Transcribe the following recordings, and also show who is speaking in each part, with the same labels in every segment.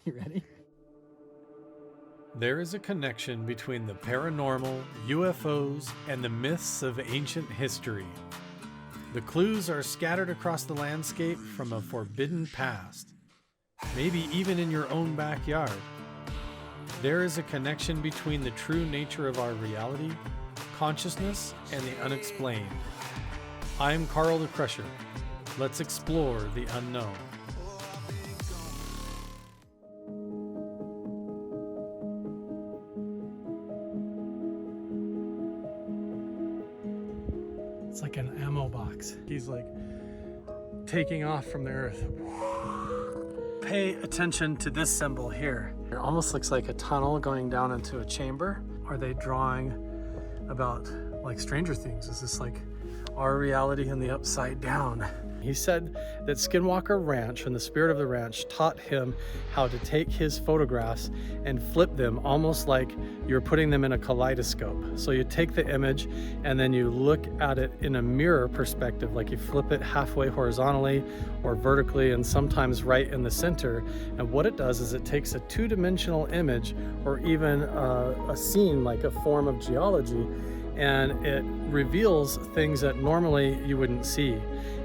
Speaker 1: You ready?
Speaker 2: There is a connection between the paranormal, UFOs, and the myths of ancient history. The clues are scattered across the landscape from a forbidden past, maybe even in your own backyard. There is a connection between the true nature of our reality, consciousness, and the unexplained. I'm Carl the Crusher. Let's explore the unknown.
Speaker 1: It's like an ammo box. He's like taking off from the earth. Pay attention to this symbol here. It almost looks like a tunnel going down into a chamber. Are they drawing about like Stranger Things? Is this like our reality in the upside down? He said that Skinwalker Ranch and the spirit of the ranch taught him how to take his photographs and flip them almost like you're putting them in a kaleidoscope. So you take the image and then you look at it in a mirror perspective, like you flip it halfway horizontally or vertically and sometimes right in the center. And what it does is it takes a two-dimensional image or even a scene like a form of geology, and it reveals things that normally you wouldn't see.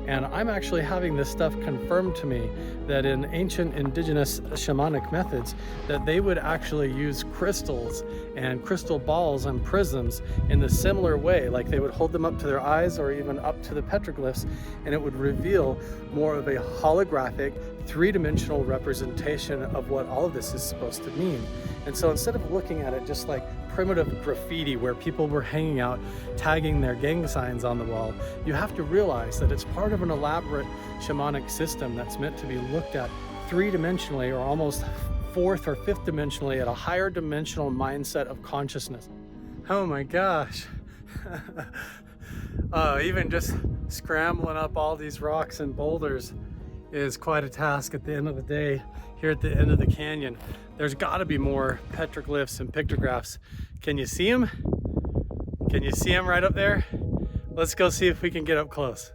Speaker 1: And I'm actually having this stuff confirmed to me that in ancient indigenous shamanic methods that they would actually use crystals and crystal balls and prisms in the similar way, like they would hold them up to their eyes or even up to the petroglyphs, and it would reveal more of a holographic three-dimensional representation of what all of this is supposed to mean. And so instead of looking at it just like primitive graffiti where people were hanging out tagging their gang signs on the wall, you have to realize that it's part of an elaborate shamanic system that's meant to be looked at three-dimensionally or almost fourth or fifth dimensionally at a higher dimensional mindset of consciousness. Oh my gosh. Even just scrambling up all these rocks and boulders is quite a task at the end of the day here at the end of the canyon. There's got to be more petroglyphs and pictographs. Can you see them? Can you see them right up there? Let's go see if we can get up close.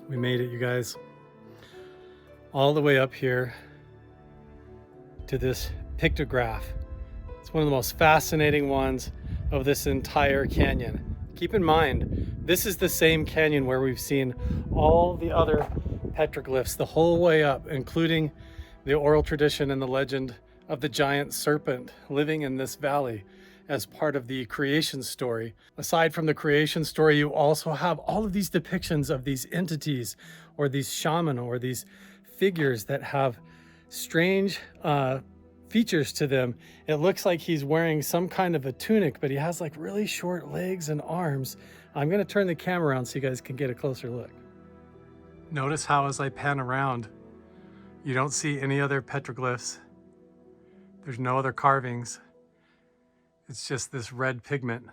Speaker 1: We made it, you guys. All the way up here to this pictograph. It's one of the most fascinating ones of this entire canyon. Keep in mind, this is the same canyon where we've seen all the other petroglyphs the whole way up, including the oral tradition and the legend of the giant serpent living in this valley as part of the creation story. Aside from the creation story, you also have all of these depictions of these entities or these shaman or these figures that have strange features to them. It looks like he's wearing some kind of a tunic, but he has like really short legs and arms. I'm gonna turn the camera around so you guys can get a closer look. Notice how as I pan around, you don't see any other petroglyphs. There's no other carvings. It's just this red pigment.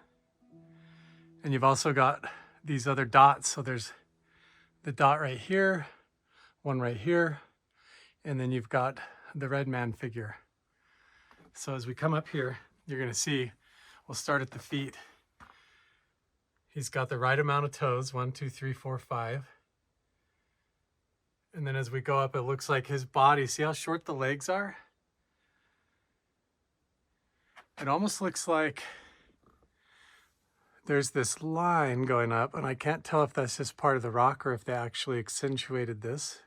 Speaker 1: And you've also got these other dots. So there's the dot right here, one right here, and then you've got the red man figure. So as we come up here, you're gonna see, we'll start at the feet. He's got the right amount of toes, 1, 2, 3, 4, 5. And then as we go up, it looks like his body, see how short the legs are? It almost looks like there's this line going up, and I can't tell if that's just part of the rock or if they actually accentuated this.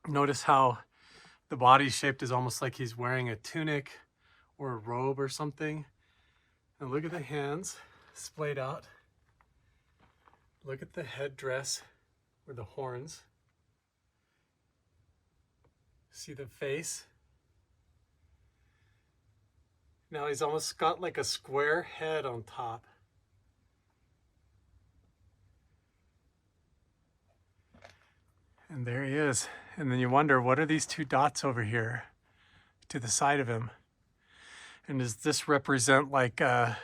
Speaker 1: Notice how the body's shaped is almost like he's wearing a tunic or a robe or something. And look at the hands splayed out. Look at the headdress or the horns. See the face? Now he's almost got like a square head on top. And there he is. And then you wonder, what are these two dots over here to the side of him? And does this represent like a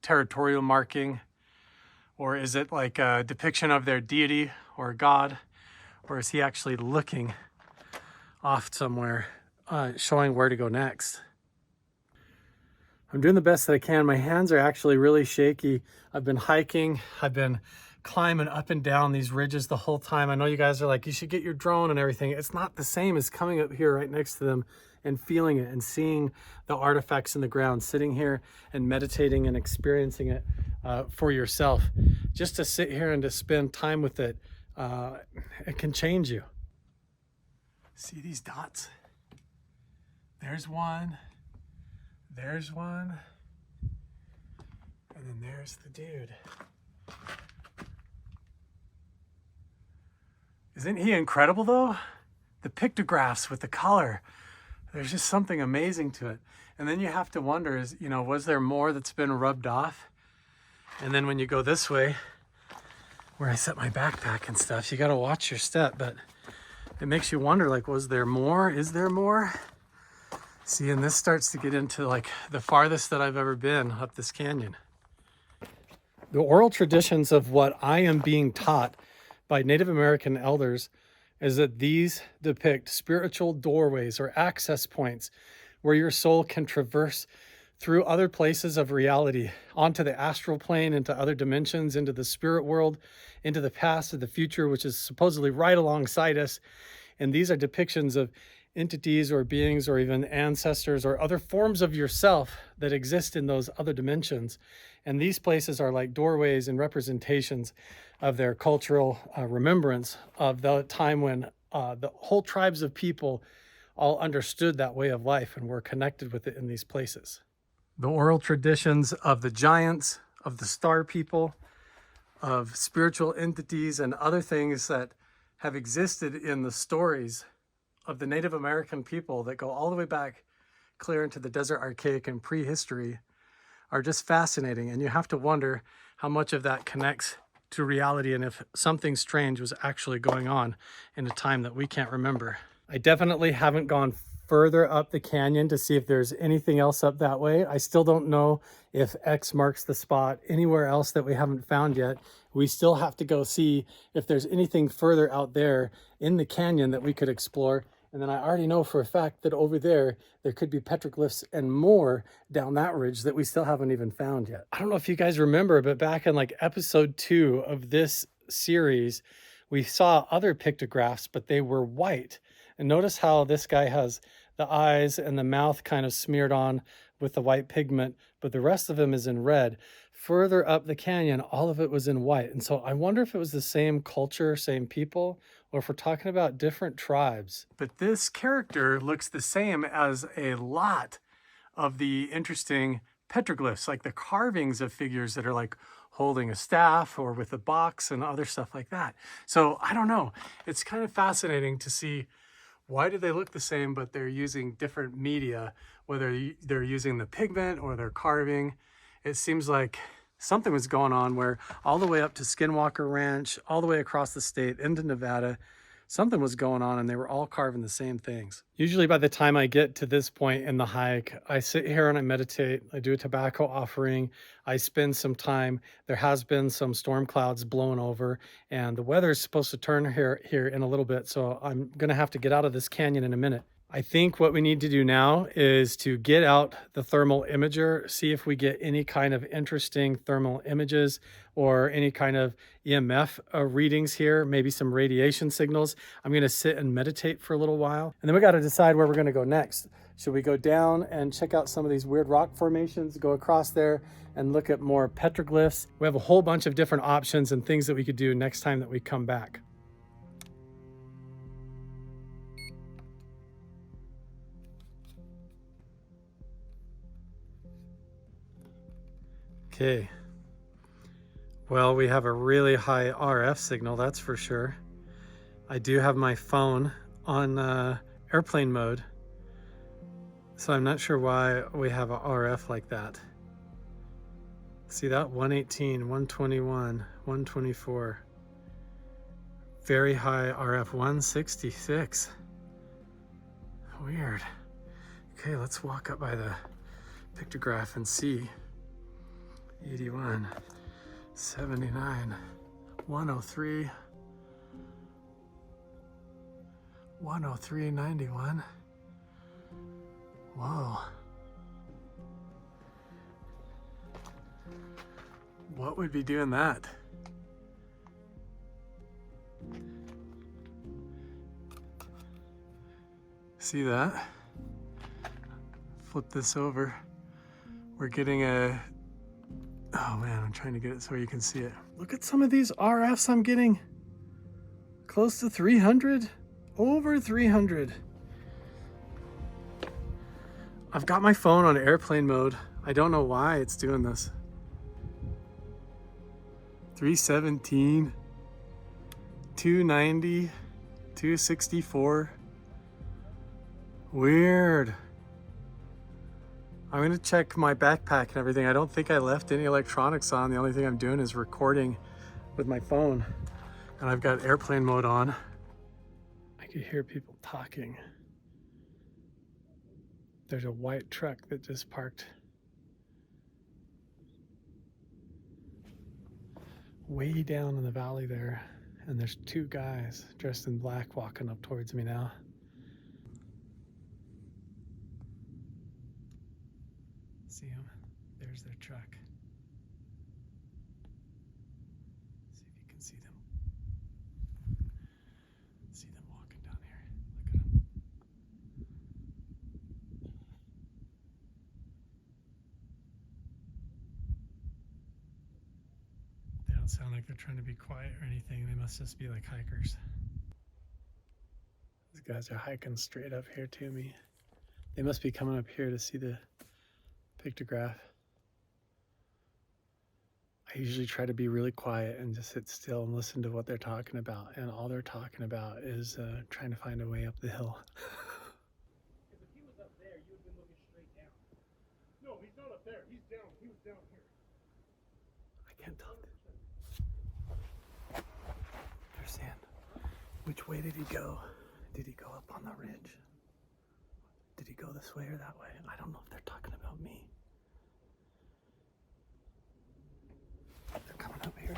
Speaker 1: territorial marking? Or is it like a depiction of their deity or god? Or is he actually looking off somewhere, showing where to go next? I'm doing the best that I can. My hands are actually really shaky. I've been hiking. I've been climbing up and down these ridges the whole time. I know you guys are like, you should get your drone and everything. It's not the same as coming up here right next to them and feeling it and seeing the artifacts in the ground, sitting here and meditating and experiencing it for yourself. Just to sit here and to spend time with it, it can change you. See these dots? There's one. There's one, and then there's the dude. Isn't he incredible though? The pictographs with the color, there's just something amazing to it. And then you have to wonder, is, you know, was there more that's been rubbed off? And then when you go this way, where I set my backpack and stuff, you gotta watch your step, but it makes you wonder, like, was there more? Is there more? See, and this starts to get into like the farthest that I've ever been up this canyon. The oral traditions of what I am being taught by Native American elders is that these depict spiritual doorways or access points where your soul can traverse through other places of reality, onto the astral plane, into other dimensions, into the spirit world, into the past and the future, which is supposedly right alongside us. And these are depictions of entities or beings or even ancestors or other forms of yourself that exist in those other dimensions. And these places are like doorways and representations of their cultural remembrance of the time when the whole tribes of people all understood that way of life and were connected with it in these places. The oral traditions of the giants, of the star people, of spiritual entities and other things that have existed in the stories of the Native American people that go all the way back clear into the Desert Archaic and prehistory are just fascinating. And you have to wonder how much of that connects to reality and if something strange was actually going on in a time that we can't remember. I definitely haven't gone further up the canyon to see if there's anything else up that way. I still don't know if X marks the spot anywhere else that we haven't found yet. We still have to go see if there's anything further out there in the canyon that we could explore. And then I already know for a fact that over there could be petroglyphs and more down that ridge that we still haven't even found yet. I don't know if you guys remember, but back in like episode 2 of this series, we saw other pictographs, but they were white. And notice how this guy has the eyes and the mouth kind of smeared on with the white pigment, but the rest of him is in red. Further up the canyon, all of it was in white. And so I wonder if it was the same culture, same people, or if we're talking about different tribes. But this character looks the same as a lot of the interesting petroglyphs, like the carvings of figures that are like holding a staff or with a box and other stuff like that. So I don't know. It's kind of fascinating to see why do they look the same, but they're using different media, whether they're using the pigment or they're carving. It seems like something was going on where all the way up to Skinwalker Ranch, all the way across the state into Nevada, something was going on and they were all carving the same things. Usually by the time I get to this point in the hike, I sit here and I meditate. I do a tobacco offering. I spend some time. There has been some storm clouds blowing over and the weather is supposed to turn here in a little bit. So I'm going to have to get out of this canyon in a minute. I think what we need to do now is to get out the thermal imager, see if we get any kind of interesting thermal images or any kind of EMF readings here, maybe some radiation signals. I'm going to sit and meditate for a little while. And then we got to decide where we're going to go next. Should we go down and check out some of these weird rock formations, go across there and look at more petroglyphs? We have a whole bunch of different options and things that we could do next time that we come back. Okay, well, we have a really high RF signal, that's for sure. I do have my phone on airplane mode, so I'm not sure why we have a RF like that. See that? 118, 121, 124. Very high RF, 166. Weird. Okay, let's walk up by the pictograph and see. 81, 79, 103, 103, 91. Whoa. What would be doing that? See that? Flip this over. We're getting a... Oh man, I'm trying to get it so you can see it. Look at some of these RFs I'm getting. Close to 300, over 300. I've got my phone on airplane mode. I don't know why it's doing this. 317, 290, 264. Weird. I'm gonna check my backpack and everything. I don't think I left any electronics on. The only thing I'm doing is recording with my phone. And I've got airplane mode on. I could hear people talking. There's a white truck that just parked way down in the valley there. And there's two guys dressed in black walking up towards me now. See them? There's their truck. See if you can see them. See them walking down here. Look at them. They don't sound like they're trying to be quiet or anything. They must just be like hikers. These guys are hiking straight up here to me. They must be coming up here to see the pictograph. I usually try to be really quiet and just sit still and listen to what they're talking about, and all they're talking about is trying to find a way up the hill.
Speaker 3: If he was up there, you would have been looking straight down. No, he's not up there. He's down. He was down here.
Speaker 1: I can't tell. They're saying, which way did he go? Did he go up on the ridge? Did he go this way or that way? I don't know if they're talking about me. They're coming up here.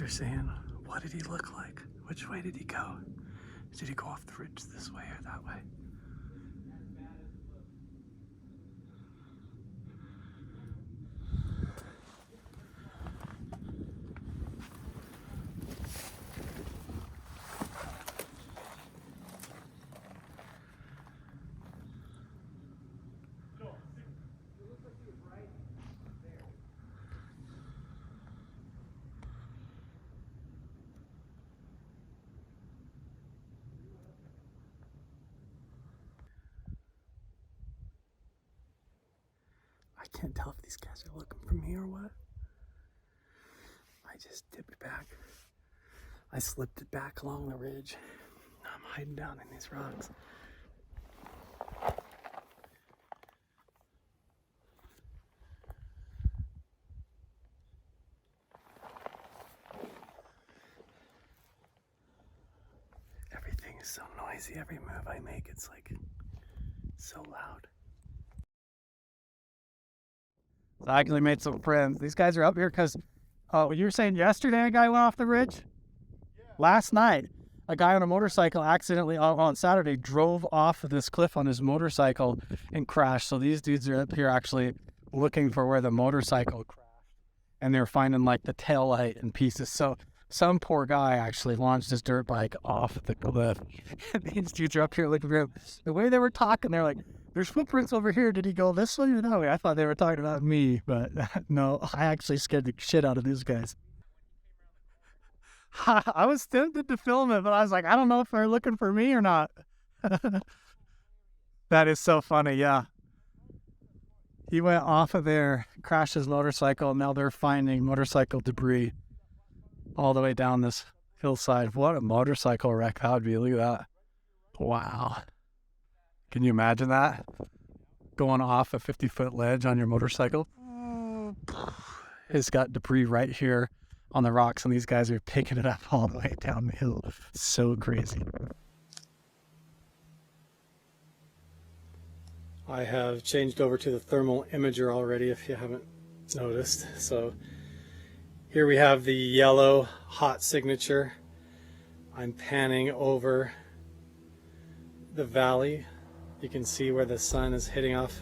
Speaker 1: are saying, what did he look like? Which way did he go? Did he go off the ridge this way or that way? I can't tell if these guys are looking for me or what. I just dipped back. I slipped it back along the ridge. I'm hiding down in these rocks. Everything is so noisy. Every move I make, it's like so loud. I actually made some friends. These guys are up here because, you were saying yesterday a guy went off the ridge? Yeah. Last night, a guy on a motorcycle accidentally, on Saturday, drove off of this cliff on his motorcycle and crashed. So these dudes are up here actually looking for where the motorcycle crashed. And they're finding like the tail light and pieces. So some poor guy actually launched his dirt bike off the cliff. These dudes are up here looking for him. The way they were talking, they're like, there's footprints over here. Did he go this way or that way? I thought they were talking about me, but no, I actually scared the shit out of these guys. I was tempted to film it, but I was like, I don't know if they're looking for me or not. That is so funny, yeah. He went off of there, crashed his motorcycle, and now they're finding motorcycle debris all the way down this hillside. What a motorcycle wreck that would be. Look at that. Wow. Can you imagine that? Going off a 50-foot ledge on your motorcycle? It's got debris right here on the rocks, and these guys are picking it up all the way down the hill. So crazy. I have changed over to the thermal imager already, if you haven't noticed. So here we have the yellow hot signature. I'm panning over the valley. You can see where the sun is hitting off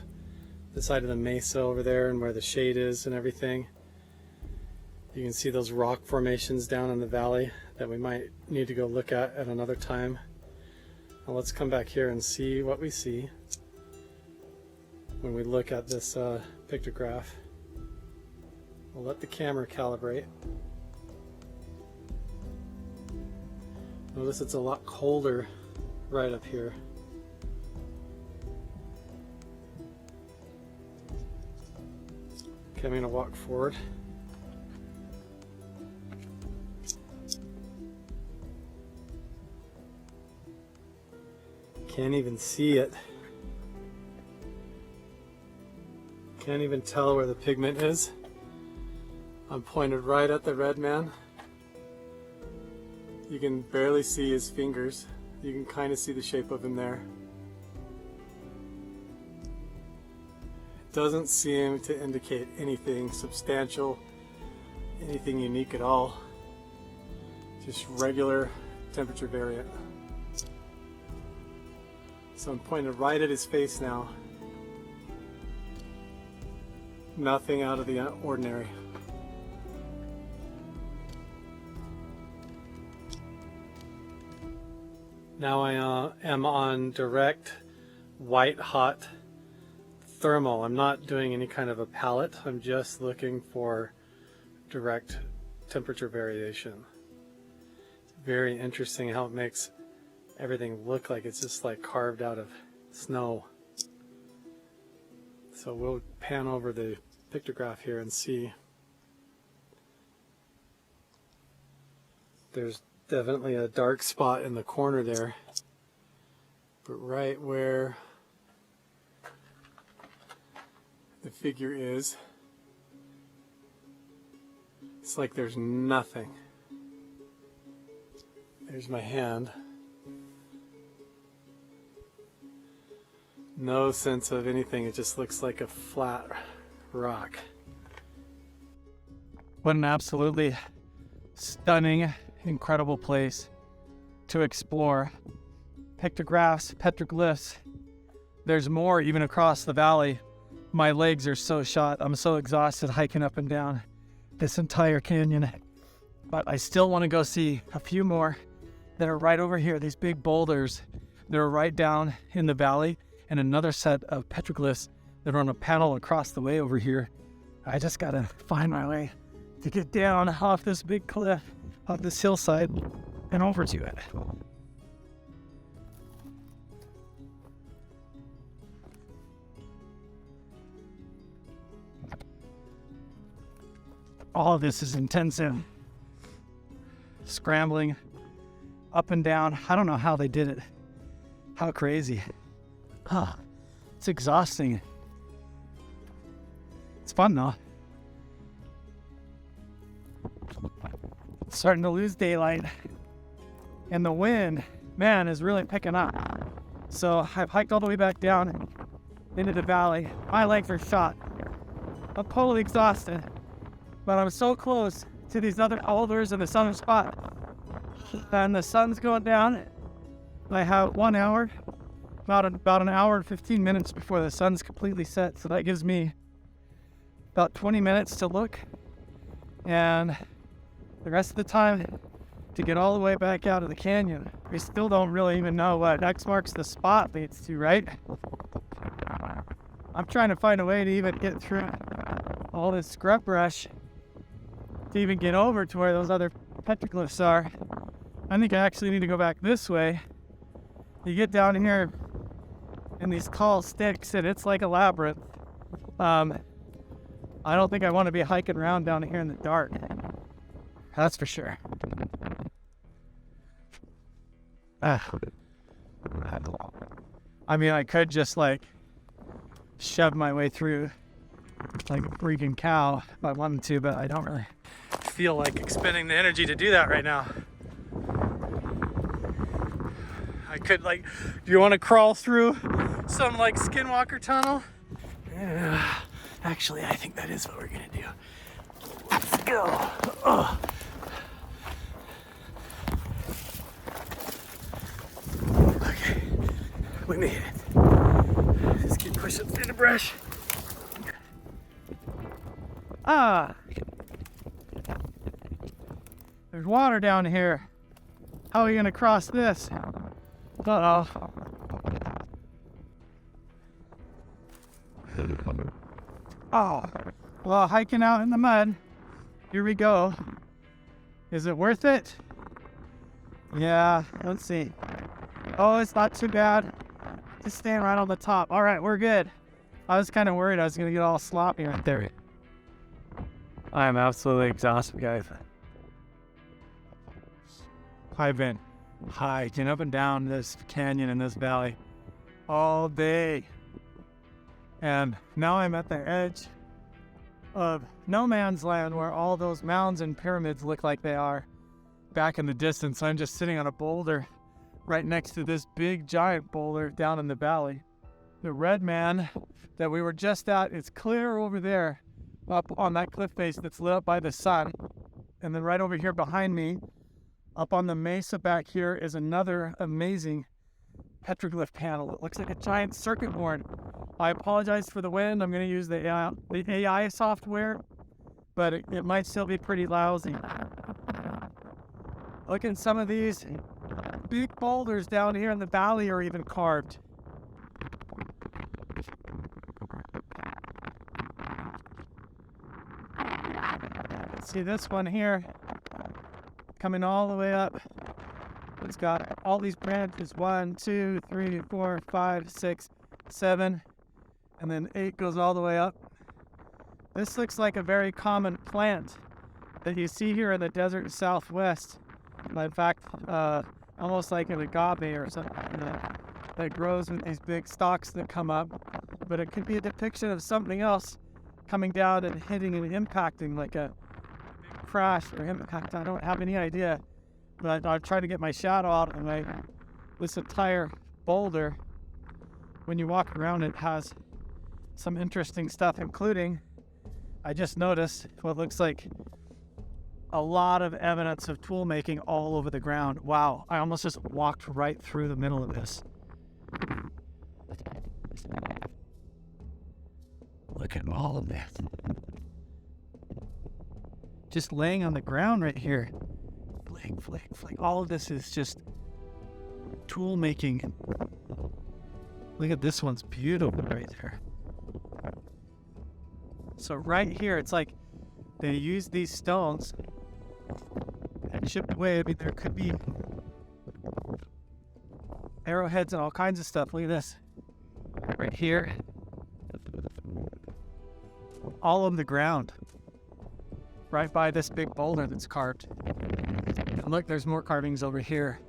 Speaker 1: the side of the mesa over there and where the shade is and everything. You can see those rock formations down in the valley that we might need to go look at another time. Now let's come back here and see what we see when we look at this pictograph. We'll let the camera calibrate. Notice it's a lot colder right up here. Okay, I'm going to walk forward. Can't even see it. Can't even tell where the pigment is. I'm pointed right at the red man. You can barely see his fingers. You can kind of see the shape of him there. Doesn't seem to indicate anything substantial, anything unique at all. Just regular temperature variant. So I'm pointed right at his face now. Nothing out of the ordinary. Now I am on direct white hot thermal. I'm not doing any kind of a palette. I'm just looking for direct temperature variation. It's very interesting how it makes everything look like it's just like carved out of snow. So we'll pan over the pictograph here and see. There's definitely a dark spot in the corner there, but right where the figure is, it's like there's nothing. There's my hand. No sense of anything. It just looks like a flat rock. What an absolutely Stunning, incredible place to explore. Pictographs, petroglyphs. There's more even across the valley. My legs are so shot. I'm so exhausted hiking up and down this entire canyon. But I still want to go see a few more that are right over here. These big boulders that are right down in the valley, and another set of petroglyphs that are on a panel across the way over here. I just gotta find my way to get down off this big cliff, off this hillside, and over to it. All of this is intensive. Scrambling up and down. I don't know how they did it. How crazy. It's exhausting. It's fun though. It's starting to lose daylight. And the wind, man, is really picking up. So I've hiked all the way back down into the valley. My legs are shot. I'm totally exhausted. But I'm so close to these other boulders in the southern spot. And the sun's going down. I have 1 hour, about an hour and 15 minutes before the sun's completely set. So that gives me about 20 minutes to look. And the rest of the time to get all the way back out of the canyon. We still don't really even know what X marks the spot leads to, right? I'm trying to find a way to even get through all this scrub brush to even get over to where those other petroglyphs are. I think I actually need to go back this way. You get down here in these tall sticks and it's like a labyrinth. I don't think I want to be hiking around down here in the dark. That's for sure. I mean, I could just like shove my way through like a freaking cow if I wanted to, but I don't really feel like expending the energy to do that right now. I could like, do you want to crawl through some like skinwalker tunnel? Yeah, actually, I think that is what we're gonna do. Let's go. Oh. Okay, we made it. Just keep pushing through the brush. There's water down here. How are we gonna cross this? Uh-oh. Oh, well, hiking out in the mud. Here we go. Is it worth it? Yeah, let's see. Oh, it's not too bad. Just staying right on the top. All right, we're good. I was kind of worried I was gonna get all sloppy right there. I am absolutely exhausted, guys. I've been hiking up and down this canyon in this valley all day. And now I'm at the edge of no man's land where all those mounds and pyramids look like they are back in the distance. I'm just sitting on a boulder right next to this big giant boulder down in the valley. The red man that we were just at is clear over there up on that cliff face that's lit up by the sun. And then right over here behind me, up on the mesa back here, is another amazing petroglyph panel. It looks like a giant circuit board. I apologize for the wind. I'm going to use the AI software, but it might still be pretty lousy. Look at some of these big boulders down here in the valley are even carved. See this one here, coming all the way up. It's got all these branches, 1, 2, 3, 4, 5, 6, 7, and then 8 goes all the way up. This looks like a very common plant that you see here in the desert southwest. In fact, almost like an agave or something that grows with these big stalks that come up. But it could be a depiction of something else coming down and hitting and impacting, like a crash or impact. I don't have any idea, but I've tried to get my shadow out of this entire boulder. When you walk around, it has some interesting stuff, including I just noticed what looks like a lot of evidence of tool making all over the ground. Wow, I almost just walked right through the middle of this. Look at all of this. Just laying on the ground right here. Flick, flick, flick. All of this is just tool making. Look at this one's beautiful right there. So right here, it's like they use these stones and chipped away. I mean, there could be arrowheads and all kinds of stuff. Look at this. Right here. All on the ground. Right by this big boulder that's carved. And look, there's more carvings over here.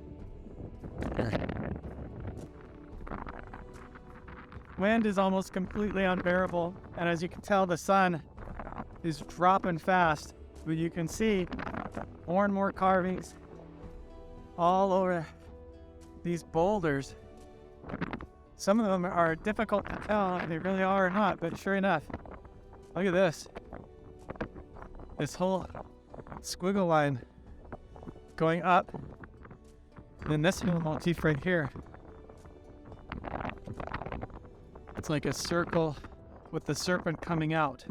Speaker 1: Wind is almost completely unbearable, and as you can tell, the sun is dropping fast. But you can see more and more carvings all over these boulders. Some of them are difficult to tell if they really are or not, but sure enough, look at this. This whole squiggle line going up, and then this little motif right here. It's like a circle with the serpent coming out.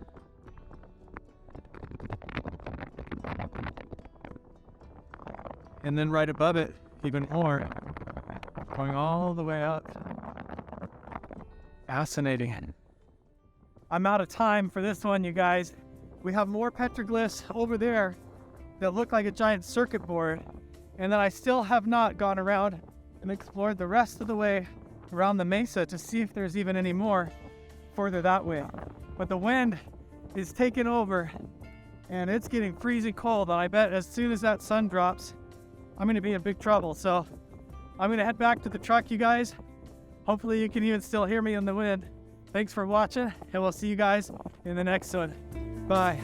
Speaker 1: And then right above it, even more, going all the way up. Fascinating. I'm out of time for this one, you guys. We have more petroglyphs over there that look like a giant circuit board, and then I still have not gone around and explored the rest of the way around the mesa to see if there's even any more further that way. But the wind is taking over and it's getting freezing cold, and I bet as soon as that sun drops, I'm gonna be in big trouble. So I'm gonna head back to the truck, you guys. Hopefully you can even still hear me in the wind. Thanks for watching, and we'll see you guys in the next one. Bye.